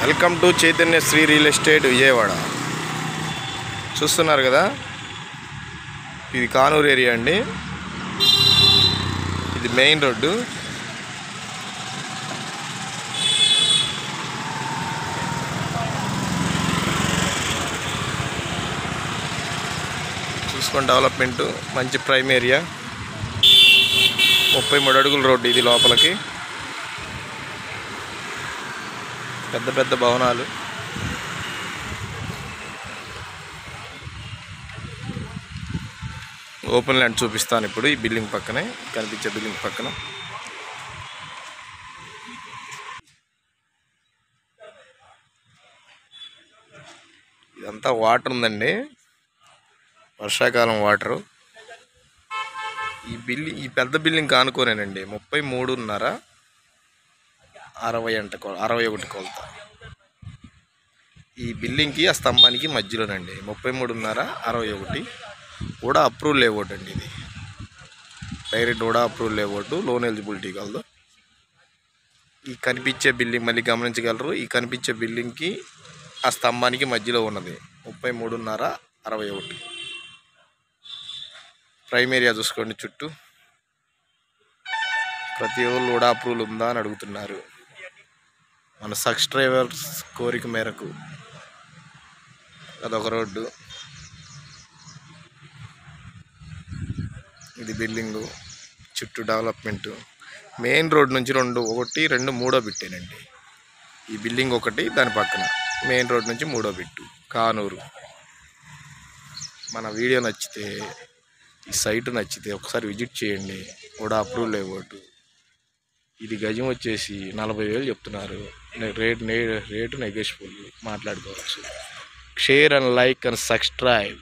Welcome to Chaitanya Sri real estate Vijayawada. చూస్తున్నారు కదా, ఇది కానూరు ఏరియా అండి. ఇది మెయిన్ రోడ్డు. చూసుకొని డెవలప్మెంట్ మంచి ప్రైమ్ ఏరియా. 33 అడుగుల రోడ్డు ఇది. లోపలికి పెద్ద పెద్ద భవనాలు. ఓపెన్ ల్యాండ్ చూపిస్తాను ఇప్పుడు. ఈ బిల్డింగ్ పక్కనే కనిపించే బిల్డింగ్ పక్కన ఇదంతా వాటర్ ఉందండి, వర్షాకాలం వాటరు. ఈ పెద్ద బిల్డింగ్ కానుకోనేనండి 33.5 61 కొలత. ఈ బిల్డింగ్కి ఆ స్తంభానికి మధ్యలోనండి 33.5 61 కూడా అప్రూవ్ లేఅవుట్ అండి. ఇది డైరెక్ట్ కూడా అప్రూవ్ లేఅవుట్, లోన్ ఎలిజిబిలిటీ కలదు. ఈ కనిపించే బిల్డింగ్ మళ్ళీ గమనించగలరు. ఈ కనిపించే బిల్డింగ్కి ఆ స్తంభానికి మధ్యలో ఉన్నది 33.5 61. ప్రైమ్ ఏరియా చూసుకోండి. చుట్టూ ప్రతి ఒళ్ళు కూడా అప్రూవల్ ఉందా అని అడుగుతున్నారు. మన సబ్స్క్రైబర్స్ కోరిక మేరకు అదొక రోడ్డు. ఇది బిల్డింగు చుట్టూ డెవలప్మెంట్. మెయిన్ రోడ్ నుంచి 1, 2, 3 బిట్టేనండి. ఈ బిల్డింగ్ ఒకటి, దాని పక్కన మెయిన్ రోడ్ నుంచి 3వ బిట్టు కానూరు. మన వీడియో నచ్చితే, ఈ సైట్ నచ్చితే ఒకసారి విజిట్ చేయండి. కూడా అప్రూవ్ లేఅవుట్. ఇది గజం వచ్చేసి 40,000 చెప్తున్నారు. రేటు నెగోషియబుల్, మాట్లాడుకోవచ్చు. Share and like and subscribe.